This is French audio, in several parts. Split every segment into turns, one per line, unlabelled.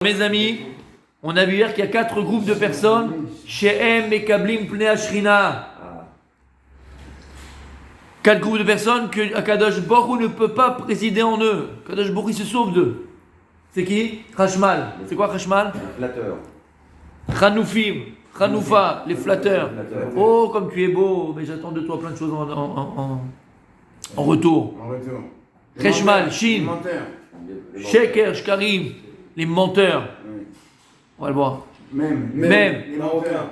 Mes amis, on a vu hier qu'il y a 4 groupes de personnes. She'em Mekablim Pnei Ashrina. 4 groupes de personnes que Akadosh Baruch Hu ne peut pas présider en eux. Akadosh Baruch Hu se sauve d'eux. C'est qui? Chashmal. C'est quoi Chashmal?
Flatteur.
Chanoufim, Chanoufa, les flatteurs. Oh, comme tu es beau, mais j'attends de toi plein de choses en retour. Cheshmal, Shin, Sheker, Shkarim, les menteurs. On va le voir. Même.
Les Marocains.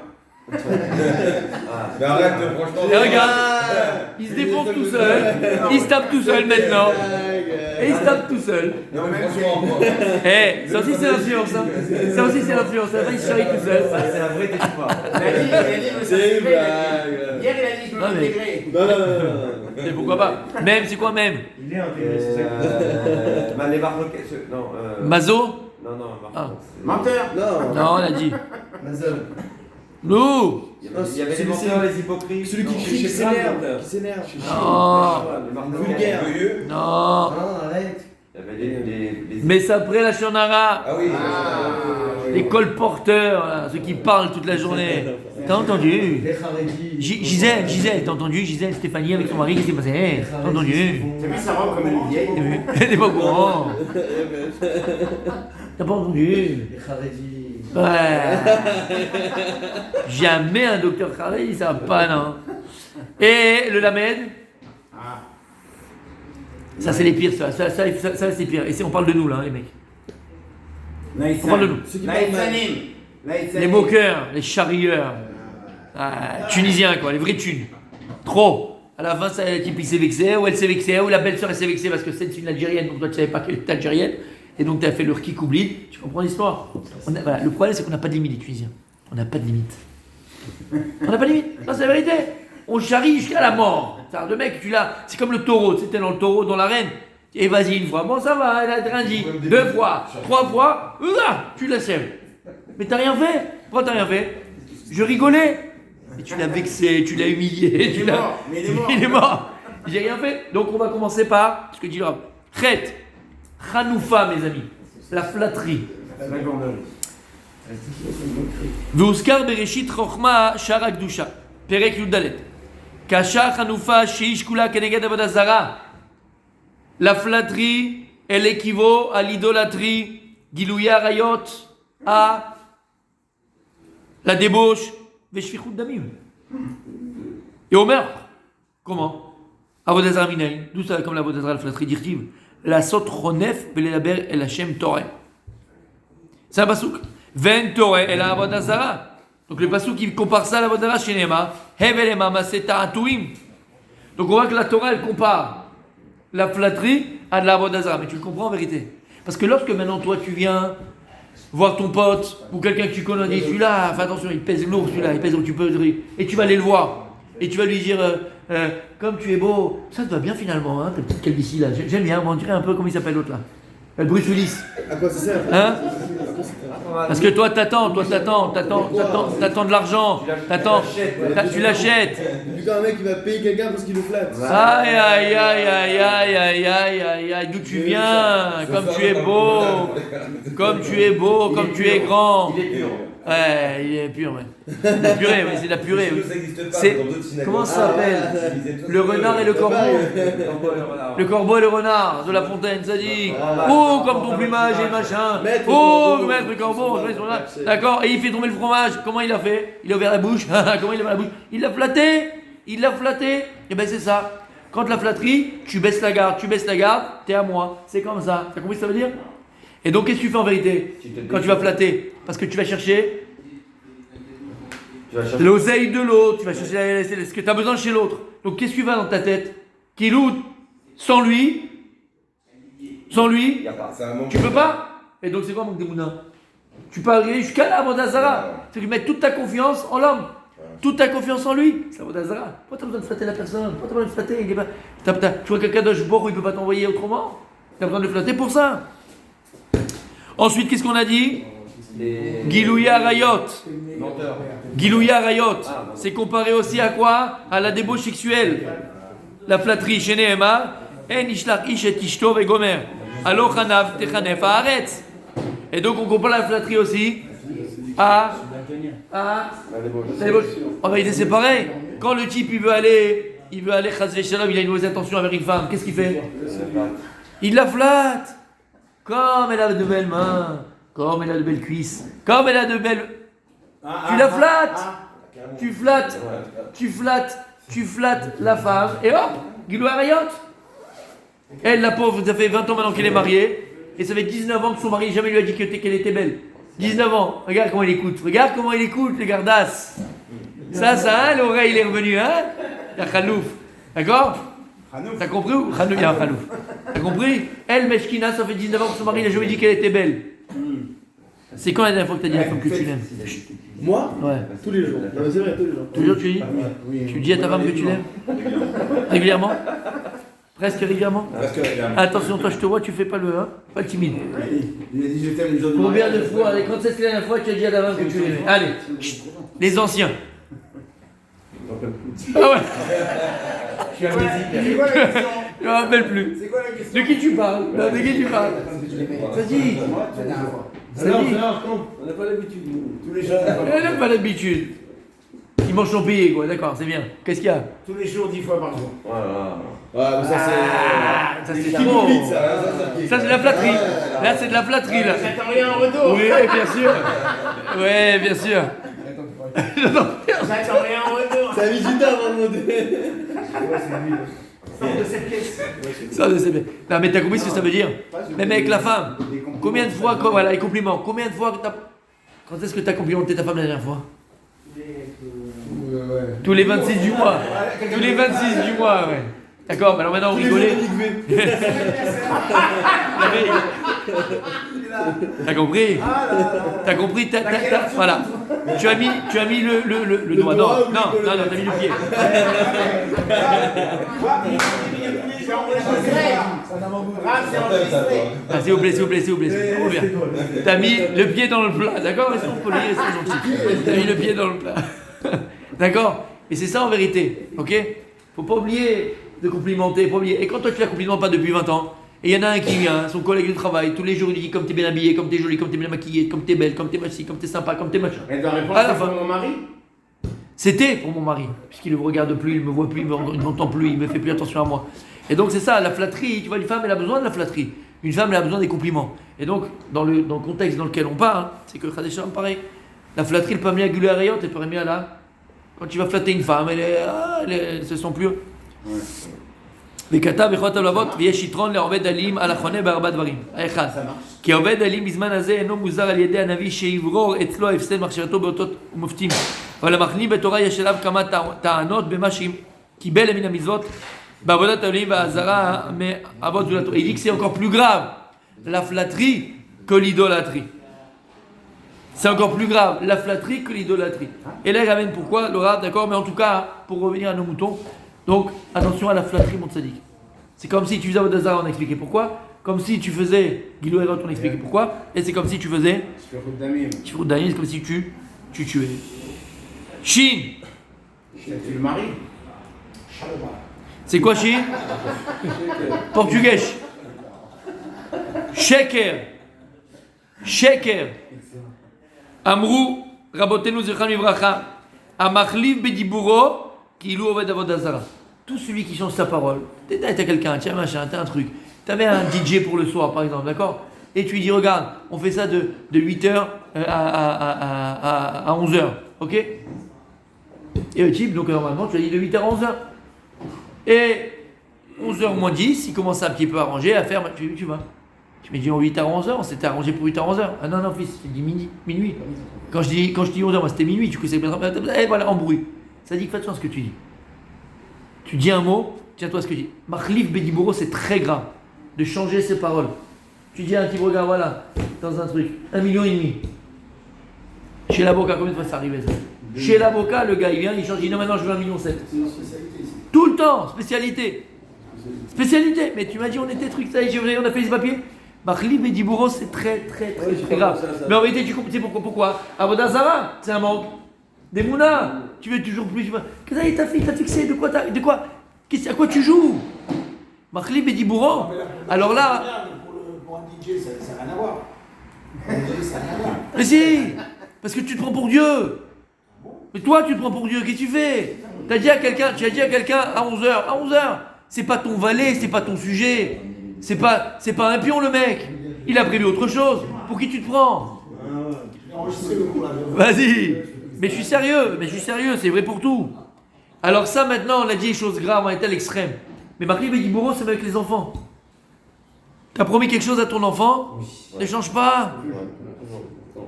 Mais arrête, franchement.
Et regarde, il se défonce tout seul, il se tape tout seul maintenant. Et il se tape tout seul.
Non, mais franchement.
Eh, ça aussi c'est l'influence. Hein. Ça aussi c'est l'influence. Il se charrie tout seul.
C'est la vraie histoire.
C'est une blague.
Hier, il a dit je veux m'intégrer.
Non.
Et pourquoi pas? Même, c'est quoi même?
Il est intégré, c'est ça.
Les Marocains. Non.
Mazo?
Non,
Ah.
Menteur.
Non, on a dit.
Mazol.
Nous.
Il y avait les menteurs, les hypocrites.
Celui qui crie, qui s'énerve.
Non.
Vulgaire.
Non.
Arrête.
Il y avait les.
Mais ça après la Shonara.
Ah oui.
Les colporteurs, là, ceux qui parlent toute la journée. T'as entendu?
Les Kharedis.
Gisèle, t'as entendu? Gisèle, Stéphanie avec son mari, qu'est-ce qui s'est passé? T'as entendu?
T'as vu sa robe comme elle est vieille?
T'es pas au courant? T'as pas entendu?
Les Kharedis.
Ouais. Jamais un docteur Kharedi, ça va pas, non. Et le Lamed? Ça, c'est les pires, ça c'est pire. Et on parle de nous, là, les mecs. On parle de nous. Les moqueurs, les charrieurs. Tunisiens, quoi, les vrais thunes. Trop. À la fin, c'est type il s'est vexé, ou elle s'est vexée, ou la belle-sœur elle s'est vexée parce que c'est une Algérienne, donc toi tu savais pas qu'elle était Algérienne. Et donc tu as fait le rki oublie, tu comprends l'histoire. Voilà, le problème c'est qu'on n'a pas de limite les Tunisiens. On n'a pas de limite. On n'a pas de limite, non c'est la vérité. On charrie jusqu'à la mort. Le mec, tu l'as, c'est comme le taureau, tu sais, t'es dans le taureau, dans l'arène. Et vas-y une fois, bon ça va, elle a rien dit. 2 fois, 3 fois, tu la sèves. Mais t'as rien fait. Pourquoi t'as rien fait? Je rigolais. Et tu l'as vexé, tu l'as humilié. Il est mort. J'ai rien fait. Donc on va commencer par ce que dit le Rav. Chet, Chanoufa, mes amis. La flatterie. Veuskar bereshit chokhma shara kedusha. Perek Yudalet. Kasha Chanoufa sheish kula keneged avodah zara. La flatterie, elle équivaut à l'idolâtrie, Gilouya Rayot, à la débauche, Veshfichut Damim. Et au meurtre. Comment? Avodah Zara Minay. D'où ça, comme la Avodah Zara, la flatterie directive. La Sot Ronef, Belelaber, El Hashem Toreh. C'est un pasouk. Ven Toreh, El Avodah Zara. Donc le pasouk qui compare ça à la Avodah Zara chez Nema. Hevelema Maseta Atuim. Donc on voit que la Torah, elle compare la flatterie à de la Avodah Zara. Mais tu le comprends en vérité. Parce que lorsque maintenant toi tu viens voir ton pote ou quelqu'un que tu connais, dit celui-là, fais attention, il pèse lourd celui-là, il pèse lourd, tu peux rire. Et tu vas aller le voir. Et tu vas lui dire, comme tu es beau, ça te va bien finalement, hein, ta petite calvitie là. J'aime bien, on dirait un peu, comment il s'appelle l'autre là? Bruce Willis.
À quoi ça sert?
Hein? Parce que toi t'attends de l'argent, tu l'achètes.
Du coup, un mec, il va payer quelqu'un parce qu'il le flatte.
Aïe, d'où tu viens, comme tu es beau, comme tu es grand. Ouais, il est pur, ouais. La purée, ouais, c'est de la purée. C'est, comment ça s'appelle? Le renard et le corbeau. Le corbeau et le renard de La Fontaine, ça dit. Oh, comme ton plumage et machin. Oh, maître le corbeau. D'accord, et il fait tomber le fromage. Comment il a fait? Il a ouvert la bouche. Comment il a ouvert la bouche? Il l'a flatté. Et ben c'est ça. Quand la flatterie, tu baisses la garde, t'es à moi. C'est comme ça. T'as compris ce que ça veut dire? Et donc, qu'est-ce que tu fais en vérité quand tu vas flatter? Parce que tu vas chercher l'oseille de l'autre, tu vas chercher ce que tu as besoin chez l'autre. Donc, qu'est-ce que tu vas dans ta tête? Kiloud, sans lui, tu peux pas. Et donc, c'est quoi, manque de mouna? Tu peux arriver jusqu'à la Avodah Zara. C'est lui mettre toute ta confiance en l'homme. Toute ta confiance en lui. C'est Avodah Zara. Pourquoi tu as besoin de flatter la personne? Pourquoi tu as besoin de flatter? Tu vois quelqu'un d'Osh Bor où il ne peut pas t'envoyer autrement? Tu as besoin de flatter pour ça. Ensuite, qu'est-ce qu'on a dit? Gilouya Rayot. Gilouya Rayot. C'est comparé aussi à quoi? À la débauche sexuelle. La flatterie chez Nehemar. En ishlach ish et ishto vegomer. Alo chanav techanef haaretz. Et donc on comprend la flatterie aussi à la débauche. En vérité, c'est pareil. Quand le type il veut aller chas v'shalom, il a une mauvaise intention avec une femme, qu'est-ce qu'il fait? Il la flatte. Comme elle a de belles mains, comme elle a de belles cuisses, comme elle a de belles. Tu la flattes. Tu flattes la femme et hop, Gilou Arayot. Elle, la pauvre, ça fait 20 ans maintenant qu'elle est mariée et ça fait 19 ans que son mari jamais lui a dit qu'elle était belle. 19 ans, regarde comment il écoute, le gardas. Ça, hein, l'oreille, il est revenu, hein? Il y a Khalouf, d'accord? T'as compris ou? Il y a un Khalouf. T'as compris? Elle, Meshkina, ça fait 19 ans que son mari n'a jamais dit qu'elle était belle. C'est quand la dernière fois que t'as dit à la femme que tu l'aimes?
Moi
Ouais.
Tous les jours. Non, mais c'est vrai, tous les jours.
Tous les jours tu dis? Tu dis à ta femme que tu l'aimes? Régulièrement? Presque régulièrement? Attention, toi je te vois, tu fais pas le timide.
Il a dit je t'aime les autres.
Combien de fois, allez, quand c'est la dernière fois que tu as dit à ta femme que tu l'aimais? Allez, chut, les anciens. Ah ouais,
C'est quoi la question?
je me rappelle plus.
C'est quoi la question?
De qui tu parles? Non, de qui tu parles? Vas-y.
La dernière fois.
On n'a pas l'habitude, nous.
Tous les jours.
Elle n'a pas l'habitude. Ils mangent son payé, quoi, d'accord, c'est bien. Qu'est-ce qu'il y a?
Tous les jours, 10 fois par jour.
Voilà.
Ouais, mais ça, c'est.
Ça c'est
Qui
trop.
m'oublie, ça.
Ça c'est de la flatterie. Là c'est de la flatterie là.
J'attends rien en retour.
Oui, bien sûr. Oui, bien sûr.
J'attends rien en retour.
Ça a mis du temps avant de monter.
Sors de cette pièce.
Ça, c'est bien. Non, mais t'as compris ce que ça veut dire? Même avec la femme. Combien de fois, voilà, les compliments. Combien de fois que t'as. Quand est-ce que t'as complimenté ta femme la dernière fois? Tous les 26 du mois. Tous les 26 du mois, ouais. D'accord, mais alors maintenant vous rigolez. T'as compris? T'as compris? Voilà. Tu as mis le doigt. Non, t'as mis le pied. Ah, s'il vous plaît. Oh, bien. T'as mis le pied dans le plat, d'accord? Ils sont polis, ils sont gentils. T'as mis le pied dans le plat. D'accord? Et c'est ça en vérité, ok? Faut pas oublier de complimenter, pas oublier. Et quand toi tu la complimentes pas depuis 20 ans, et il y en a un qui vient, son collègue de travail, tous les jours il dit comme t'es bien habillé, comme t'es jolie, comme t'es bien maquillée, comme t'es belle, comme t'es machi, comme t'es sympa, comme t'es machin.
Elle doit répondre
À la
c'est
fin.
pour mon mari.
C'était pour mon mari, puisqu'il ne me regarde plus, il me voit plus, il ne m'entend plus, il me fait plus attention à moi. Et donc c'est ça, la flatterie, tu vois, une femme elle a besoin de la flatterie. Une femme elle a besoin des compliments. Et donc, dans le contexte dans lequel on parle, c'est que Khadesham, pareil, la flatterie elle peut amener à gueuler à rayante, elle peut amener à la... Quand tu vas flatter une femme, elle se sent plus... וכתב בכל הלבבות ויש יתרון לעובד אלים על החונה בארבע דברים. האחד, כי העובד אלים בזמן הזה אינו מוזר על ידי הנביא שיברור אצלו הפסד מחשבתו באותות ומופתים. אבל המחנים בתורה יש עליו כמה טענות במה שקיבל מן המצוות בעבודת האלים והאזהרה מאבות זולתו. Il dit que c'est encore plus grave la flatterie que l'idolâtrie. C'est encore plus grave la flatterie que l'idolâtrie. Et là il ramène pourquoi, Laura, d'accord, mais en tout cas, pour revenir à nos moutons, donc, attention à la flatterie, mon tzaddik. C'est comme si tu faisais Avodazara, on a expliqué pourquoi. Comme si tu faisais Gilou Erot, on a expliqué pourquoi. Et c'est comme si tu faisais Shifrut Damim, c'est comme si tu tuais. Shin.
Tu le maries.
C'est quoi Shin? Portugais. Sheker. Amrou, Rabotenu Zecham Ivracha. Amachliv Bediburo. Kilou Oved Avodazara. Tout celui qui change sa parole. T'as quelqu'un, tiens machin, t'as un truc. T'avais un DJ pour le soir par exemple, d'accord? Et tu lui dis regarde, on fait ça de 8h à 11h, ok? Et le type, donc normalement tu as dit de 8h à 11h. Et 11h moins 10, il commence un petit peu à arranger, à faire, tu vois. Tu me dis 8h à 11h, on s'était arrangé pour 8h à 11h. Ah non fils, tu dis minuit. Quand je dis 11h, moi c'était minuit, du coup c'est bien. Et voilà, embrouille. Ça dit que fais attention à ce que tu dis. Tu dis un mot, tiens-toi à ce que tu dis. Machlif Bediburo, c'est très grave de changer ses paroles. Tu dis à un type, regarde, voilà, dans un truc, 1,5 million. Chez l'avocat, combien de fois ça arrivait ça? Chez l'avocat, le gars, il vient, il change, il dit non, maintenant je veux 1,7 million.
C'est une spécialité ici.
Tout le temps, spécialité. Mais tu m'as dit, on était truc, ça y est, on a fait les papiers. Machlif Bediburo, c'est très grave. Mais en vérité, tu comprends pourquoi? Avodazara, c'est un manque. Des mounas, tu veux toujours plus. Qu'est-ce que ta fille t'a fixé? De quoi? À quoi tu joues? Machlib et Dibouran. Alors là.
Pour un DJ, ça n'a rien à voir.
Mais si, parce que tu te prends pour Dieu. Mais toi, tu te prends pour Dieu, qu'est-ce que tu fais? Tu as dit à quelqu'un à 11h, à 11h, c'est pas ton valet, c'est pas ton sujet. C'est pas un pion le mec. Il a prévu autre chose. Pour qui tu te prends? Vas-y. Mais je suis sérieux, c'est vrai pour tout. Alors ça maintenant, on a dit les choses graves, on est à l'extrême. Mais Marie Bédibouro, c'est avec les enfants. T'as promis quelque chose à ton enfant, ne change pas.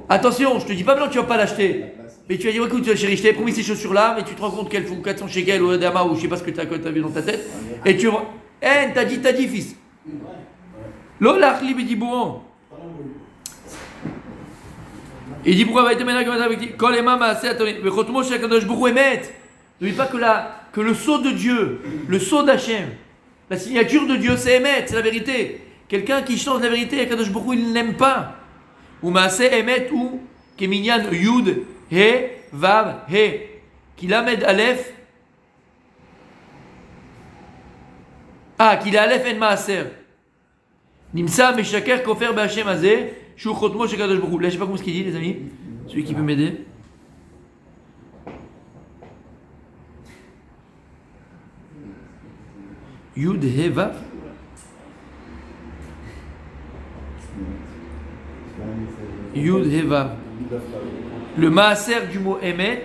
Attention, je te dis pas maintenant tu vas pas l'acheter. Mais tu vas dire écoute chérie, je t'avais promis ces chaussures-là, mais tu te rends compte qu'elles font 400 shekels ou Dama ou je sais pas ce que t'as vu dans ta tête. Et tu vois, t'as dit fils. Lola Khli Bédibouro. Il dit pourquoi va être maintenant comme avec quand les mamans assez attendez mais quand moi chaque je beaucoup émettre n'oublie pas que le sceau de Dieu le sceau d'Hachem la signature de Dieu c'est émettre c'est la vérité quelqu'un qui change la vérité Kadosh beaucoup il n'aime pas ou maaseh émettre ou keminyan yud he vav he qu'il amed aleph qu'il a aleph en maaser nimsa meshaker kofer b'Hachem azeh. Là, je sais pas comment ce qu'il dit, les amis. Celui qui peut m'aider. Yud He Vav. Yud He Vav. Le maaser du mot Emet,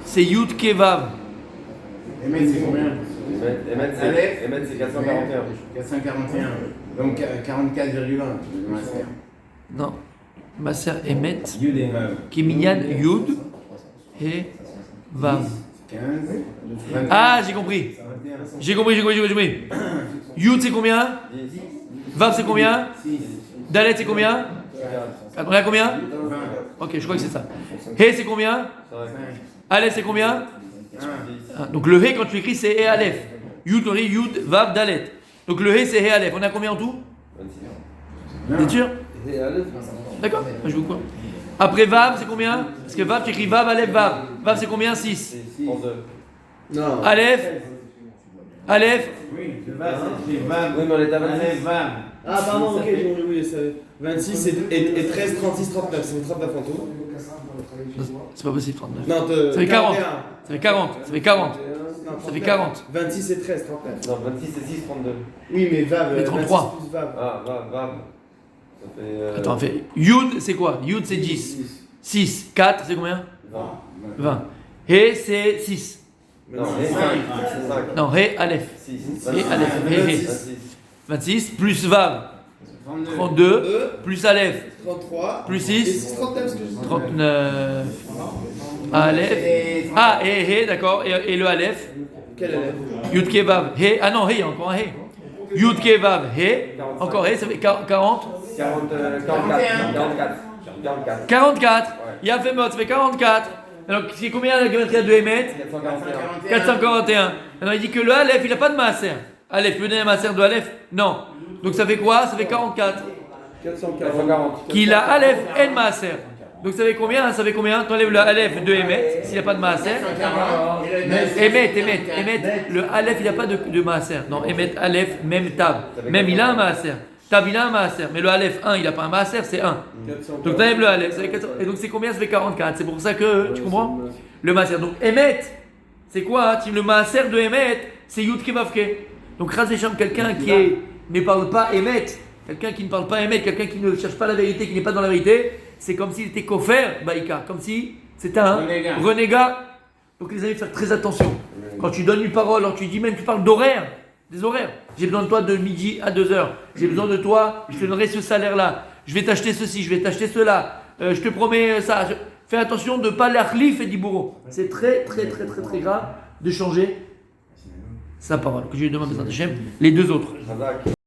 c'est Yud Ke Vav.
Emet, c'est combien?
Emet, c'est 441.
441. Donc 44,1. le maaser.
Non. Maaser Emet.
Yud et Vav.
Kiminyan Yud He Vav.
15.
J'ai compris. J'ai compris. Yud c'est combien?
10.
Vav c'est combien?
6.
Dalet c'est combien?
4.
On est à combien?
20.
Ok, je crois que c'est ça. He c'est combien?
5.
Aleph c'est combien?
1.
Donc le He quand tu écris c'est He Aleph. Yud, on dit Yud, Vav, Dalet. Donc le He c'est He Aleph. On est à combien en tout?
26.
T'es sûr? D'accord, je vous crois. Après Vav c'est combien? Parce que Vav tu écris Vav, Aleph, Vav. Vav c'est combien? 6.
32.
Non.
Aleph.
Oui, le Vav, c'est Vav.
Oui, mais on est à 26.
Vav.
Ah, pardon, ok, j'ai oublié ça. 26 et 13, 36, 39. C'est 39 en tout.
C'est pas possible 39.
Non,
Ça fait 40.
41.
Ça fait 40. Ça fait 40.
Non,
Ça fait
39.
40.
26 et 13, 39.
Non, 26 et 6, 32.
Oui, mais Vav.
Mais 33.
26 plus Vav.
Vav. Ça fait.
Attends, on fait. Yud c'est quoi? Yud c'est 10. 6. 4 c'est combien? 20. He c'est 6.
Non, et 5. C'est 5.
Non, He Aleph.
6.
He Aleph. He He.
26.
26 plus Vav.
32.
32 plus Aleph.
33.
Plus
Et
6.
6, 39, ce que je dis.
39. Aleph. He, d'accord. Et le Aleph.
Quel élève?
Yud Ke Vav. He. Ah non, He, il y a encore un He. Yud Ke Vav. He. Encore He, ça fait 40.
44.
44.
Ouais.
Il y a fait mot, ça fait 44. Alors, c'est combien la gématrie de Emet?
441.
441. Alors, il dit que le Aleph, il n'a pas de maaser. Aleph, le donner maaser de Aleph? Non. Donc, ça fait quoi? Ça fait 44.
440.
Qu'il a Aleph et maaser. Donc, ça fait combien? Ça fait combien? T'enlèves le Aleph de Emet, s'il n'a pas de maaser. Emet. Le Aleph, il n'a pas de maaser. Non, Emet, Aleph, même Tab. Même il a un maaser. Tab, il a un maaser. Mais le Aleph 1, il n'a pas un maaser, c'est 1. Donc, t'enlèves le Aleph. Ça fait 400. Et donc, c'est combien? Ça fait 44. C'est pour ça que, tu comprends? Le maaser. Donc, Emet, c'est quoi? Le maaser de Emet, c'est Yud Kevavke. Donc, Razécham, quelqu'un qui ne parle pas Emet, quelqu'un qui ne parle pas Emet, quelqu'un qui ne cherche pas la vérité, qui n'est pas dans la vérité, c'est comme s'il était kofer, Baïka, comme si c'était un renégat. Donc, les amis, faire très attention. Quand tu donnes une parole, alors tu dis même, tu parles d'horaire, des horaires. J'ai besoin de toi de midi à 2h. J'ai besoin de toi, je te donnerai ce salaire-là. Je vais t'acheter ceci, je vais t'acheter cela. Je te promets ça. Fais attention de ne pas l'achli fait bourreau. C'est très grave de changer sa parole. Que je lui demande les deux autres.
Razak.